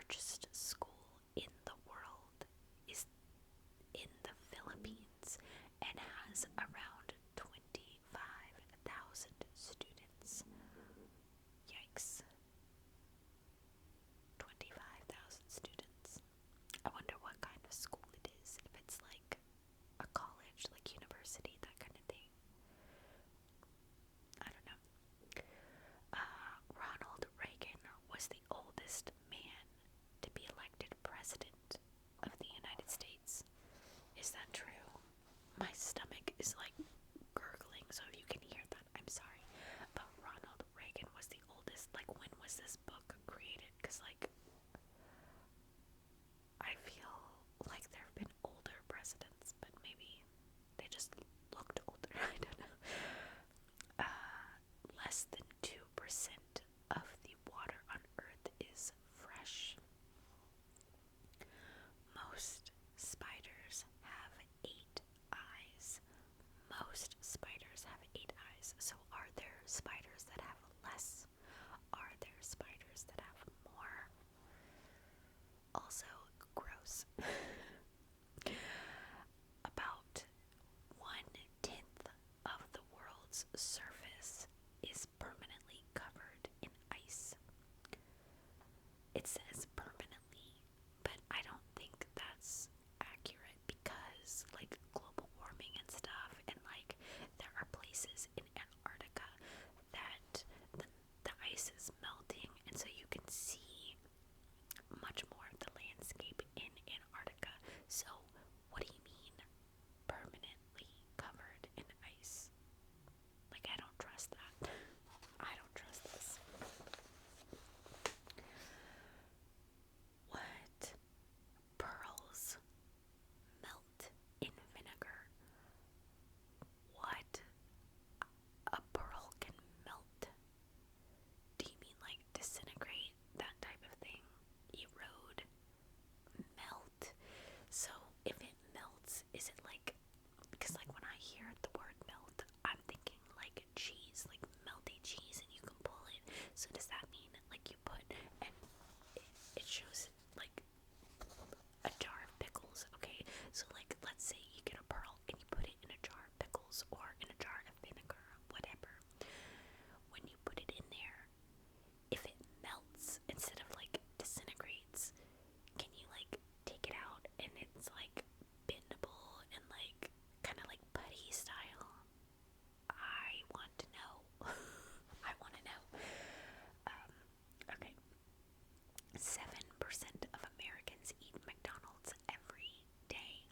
largest school in the world is in the Philippines and has around 25,000 students. Yikes. 25,000 students. I wonder what kind of school it is. If it's like a college, like university, that kind of thing. I don't know. Ronald Reagan was the oldest man to be elected president of the United States. Is that true? My stomach is like gurgling, so if you can hear that, I'm sorry. But Ronald Reagan was the oldest. Like, when was this book created? Because, like, I feel like there have been older presidents, but maybe they just looked older. I don't know. Less than 2% of the water on Earth is fresh. Most spiders have 8 eyes. Most spiders have 8 eyes. So are there spiders that have less? Are there spiders that have more? Also, gross. About 1/10 of the world's surface is permanently covered in ice. It says permanently, but I don't think that's accurate because, like, global warming and stuff, and like there are places in Antarctica that the ice is melting, and so you can see much more of the landscape in Antarctica. So, what do you mean permanently covered in ice? Like, I don't trust that. I don't trust this. What? Pearls melt in vinegar. What? A pearl can melt? Do you mean like disintegrate? That type of thing? Erode? Melt? So if it melts, is it like, because like when I hear the word melt, I'm thinking like cheese, like melty cheese, and you can pull it. So does that mean like you put, and it shows like a jar of pickles, okay? So like let's say you get a pearl and you put it in a jar of pickles or in a jar of vinegar, whatever. When you put it in there, if it melts instead of like disintegrates, can you like take it out and it's like bendable and like kind of like putty style? I want to know. I want to know. Okay. 7% of Americans eat McDonald's every day.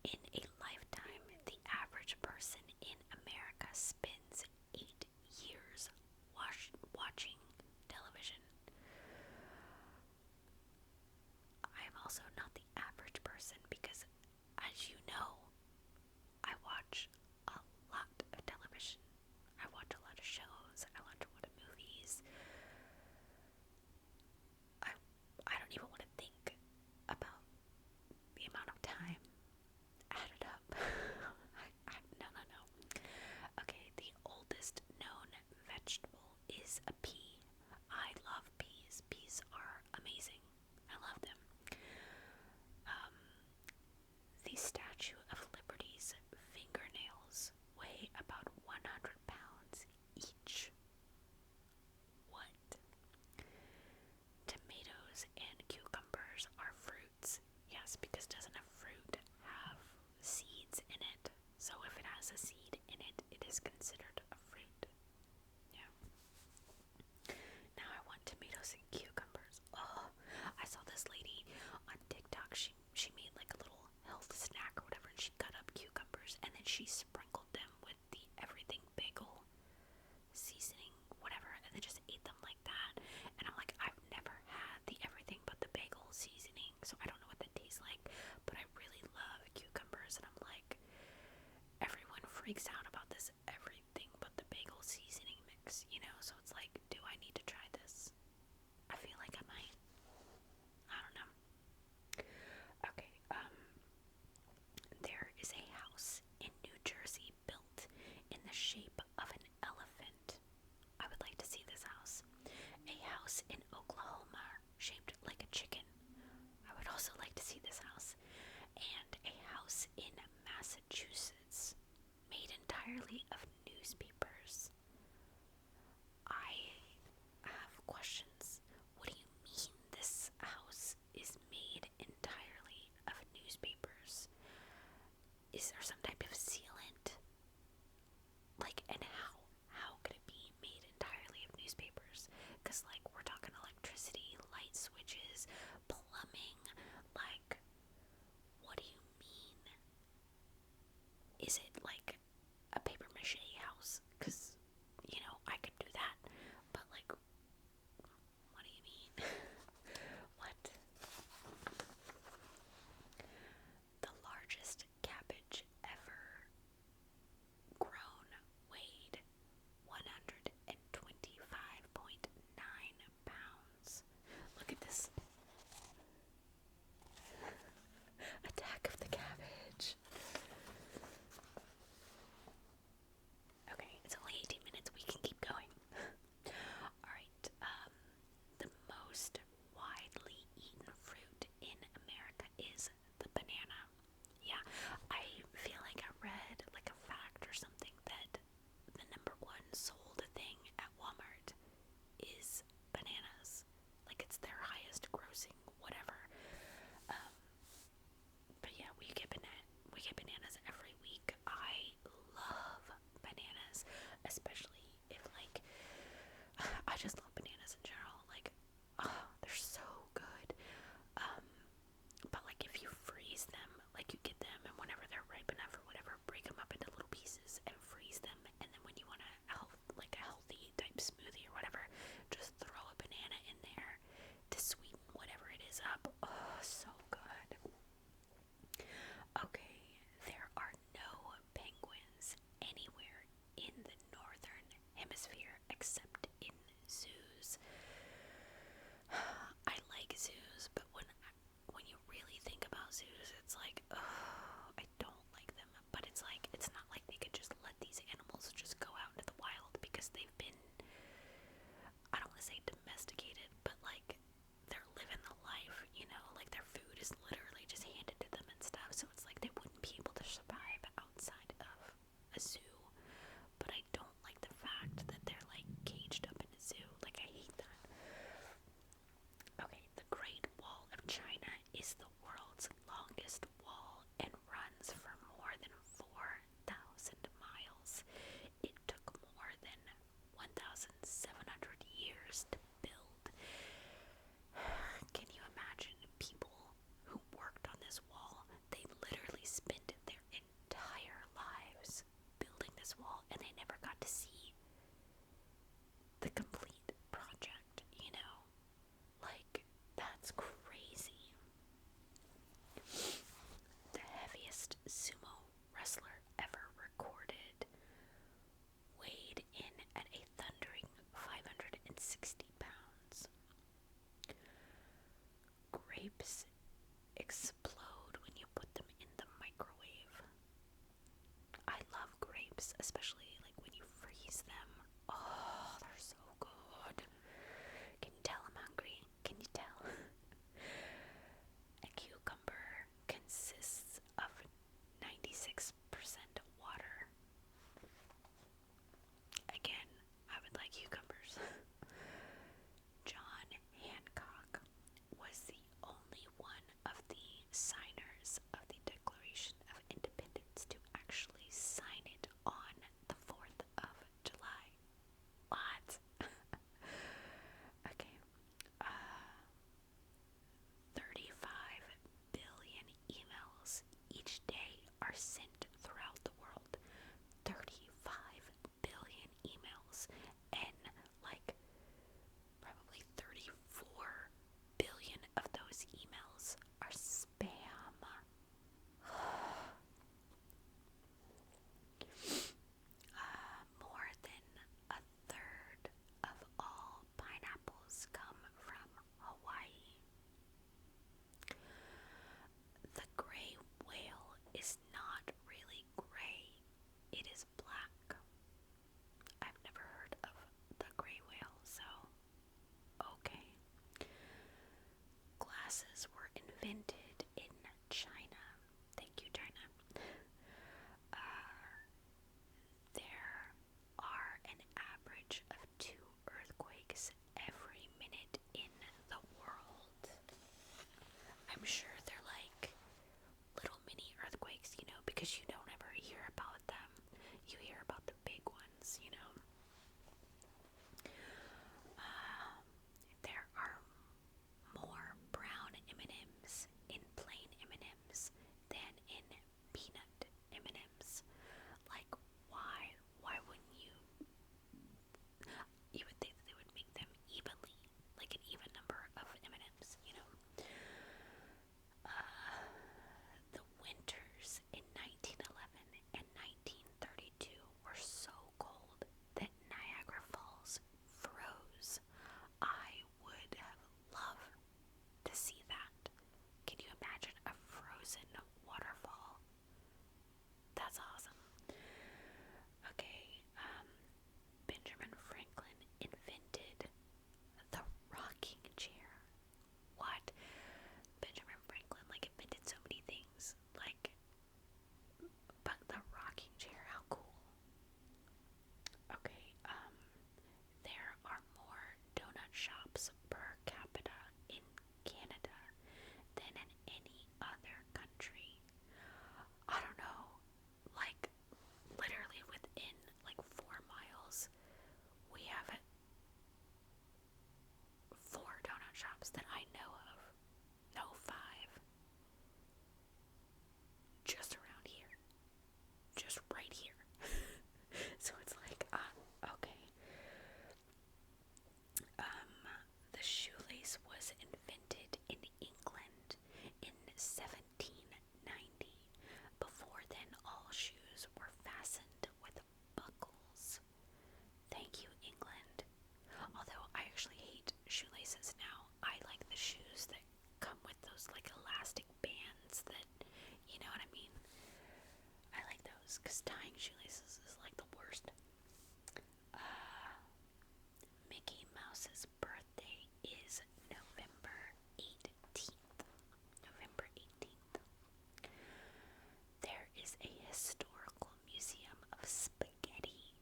In a lifetime, the average person in America spends 8 years watching television. I am also not the average person because, as you know, I watch a lot of television. I watch a lot of shows. I watch a lot of movies. I I don't even want to think about the amount of time added up. No, no, no. Okay, the oldest known vegetable is a pea. I love peas. Peas are amazing. I love them. Um, the Statue of Liberty's fingernails weigh about 100 pounds each. What? Tomatoes and cucumbers are fruits. Yes, because doesn't a fruit have seeds in it? So if it has a seed in it, it is considered a fruit. Yeah. Now I want tomatoes and cucumbers. Oh, I saw this lady on TikTok. She made like a little health snack or whatever, and she cut up cucumbers and then she sprinkled them with the everything bagel seasoning, whatever, and then just ate them like that. And I'm like, I've never had the everything but the bagel seasoning, so I don't know what that tastes like, but I really love cucumbers, and I'm like, everyone freaks out about this everything but the bagel seasoning mix, you know? So it's like, do I need to try this? I feel like I might. I don't know. Okay, there is a house in New Jersey built in the shape of an elephant. I would like to see this house. A house in Oklahoma shaped like a chicken. I would also like to see this house. And a house in Massachusetts made entirely of newspapers. I have questions. What do you mean this house is made entirely of newspapers? Is there some type of sealant? Like, and how could it be made entirely of newspapers? Because, like, we're talking electricity, light switches, plumbing. Like, what do you mean? Is it like a paper mache house? Because, you know, I could do that. But, like, what do you mean? What? The largest cabbage ever shoelaces, because tying shoelaces is like the worst. Mickey Mouse's birthday is November 18th. November 18th. There is a historical museum of spaghetti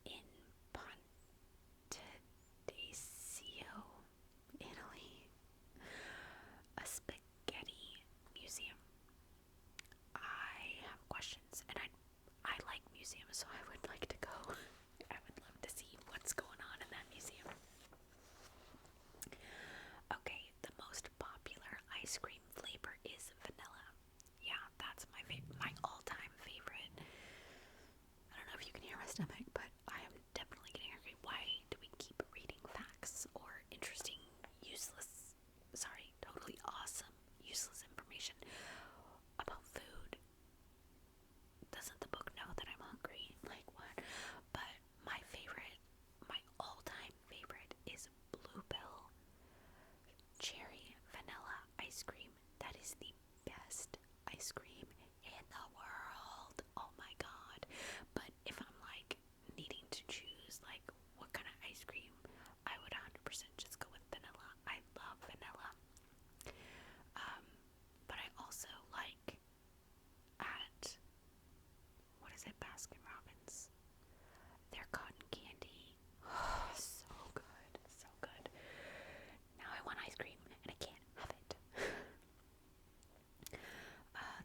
in Pontedecchio, Italy. A spaghetti museum. I have questions, and I like museums, so I would like to go. I would love to see what's going on in that museum. Okay, the most popular ice cream flavor is vanilla. Yeah, that's my all-time favorite. I don't know if you can hear my stomach, but I am definitely getting hungry. Why do we keep reading facts or interesting, totally awesome, useless information about food? Doesn't the book know that I'm hungry? Like, what? But my all-time favorite is Bluebell cherry vanilla ice cream. That is the best ice cream in the world. Oh my god. But if I'm like needing to choose like what kind of ice cream, I would 100% just go with vanilla. I love vanilla. But I also like at, what is it, Baskin Robbins, their cotton candy. Oh, so good, so good. Now I want ice cream and I can't have it.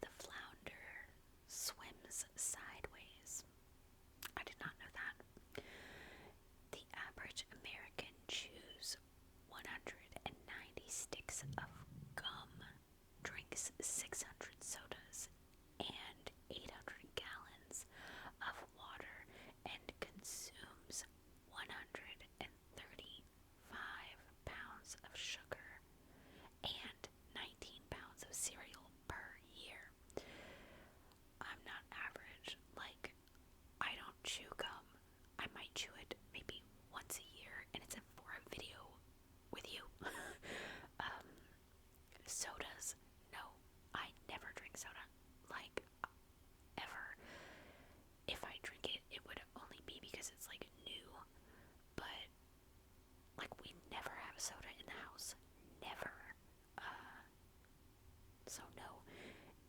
The flounder swims sideways. I did not know that. The average American chews 190 sticks of gum, drinks 600 sodas and 800 gallons of water, and consumes 135 pounds of sugar and 19 pounds of cereal per year. I'm not average. Like, I don't chew gum. I might chew it maybe once a year, and it's for a video with you. Sodas, no. I never drink soda. Like, ever. If I drink it, it would only be because it's like new. But like, we never have soda in the house. Never. So no.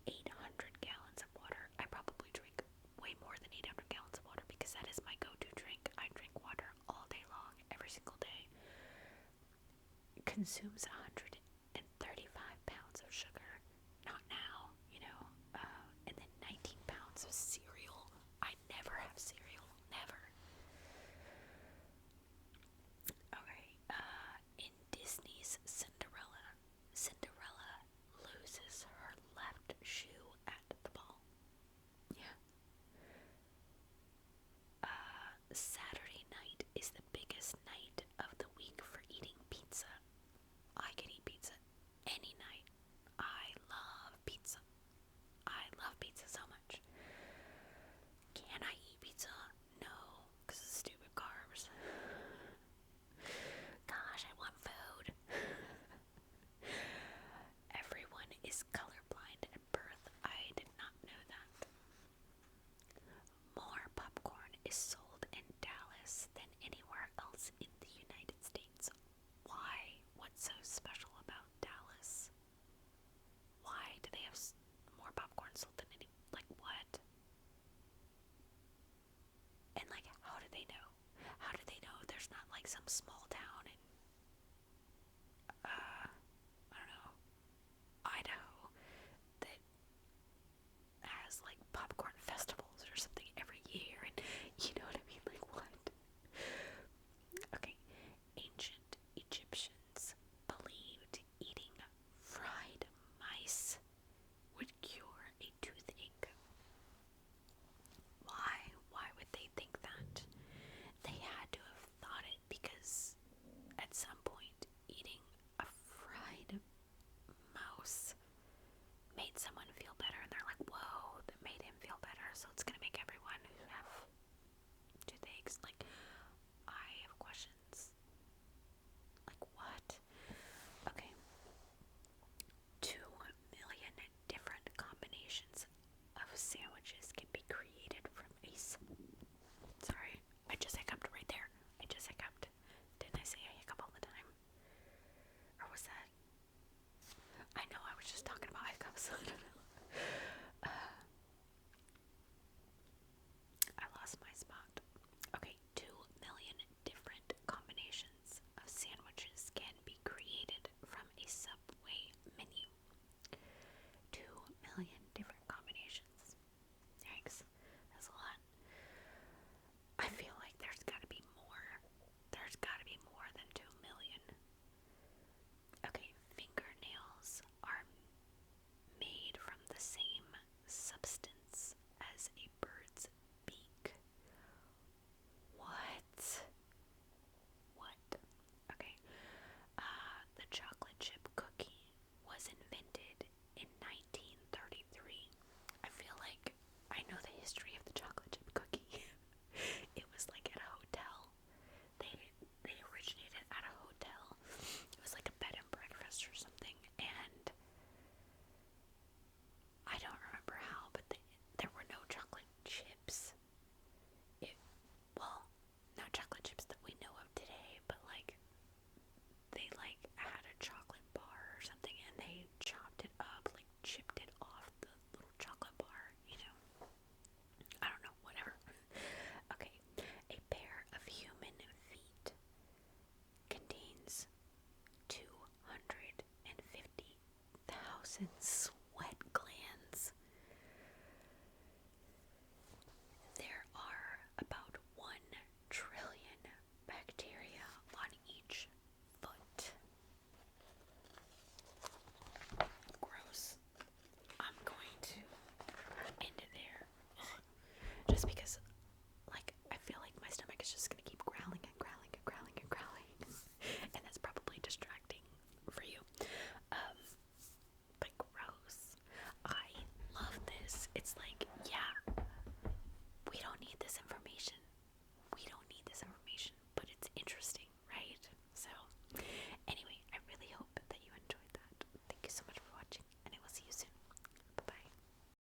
800 gallons of water. I probably drink way more than 800 gallons of water because that is my go-to drink. I drink water all day long, every single day. Consumes 135 pounds of sugar. Not now, and then 19 pounds of cereal. I never have cereal. Never. Okay, in Disney's Cinderella loses her left shoe at the ball. Yeah. Saturday night is the biggest night of the week for eating pizza. I get history of the chocolate chip cookie. It was like at a hotel. They they originated at a hotel. It was like a bed and breakfast or something, and I don't remember how, but there were no chocolate chips. Well, no chocolate chips that we know of today, but like they like had a chocolate bar or something, and they chopped it up, like chipped it off the little chocolate bar, you know. I don't know, whatever. Okay, a pair of human feet contains 250,000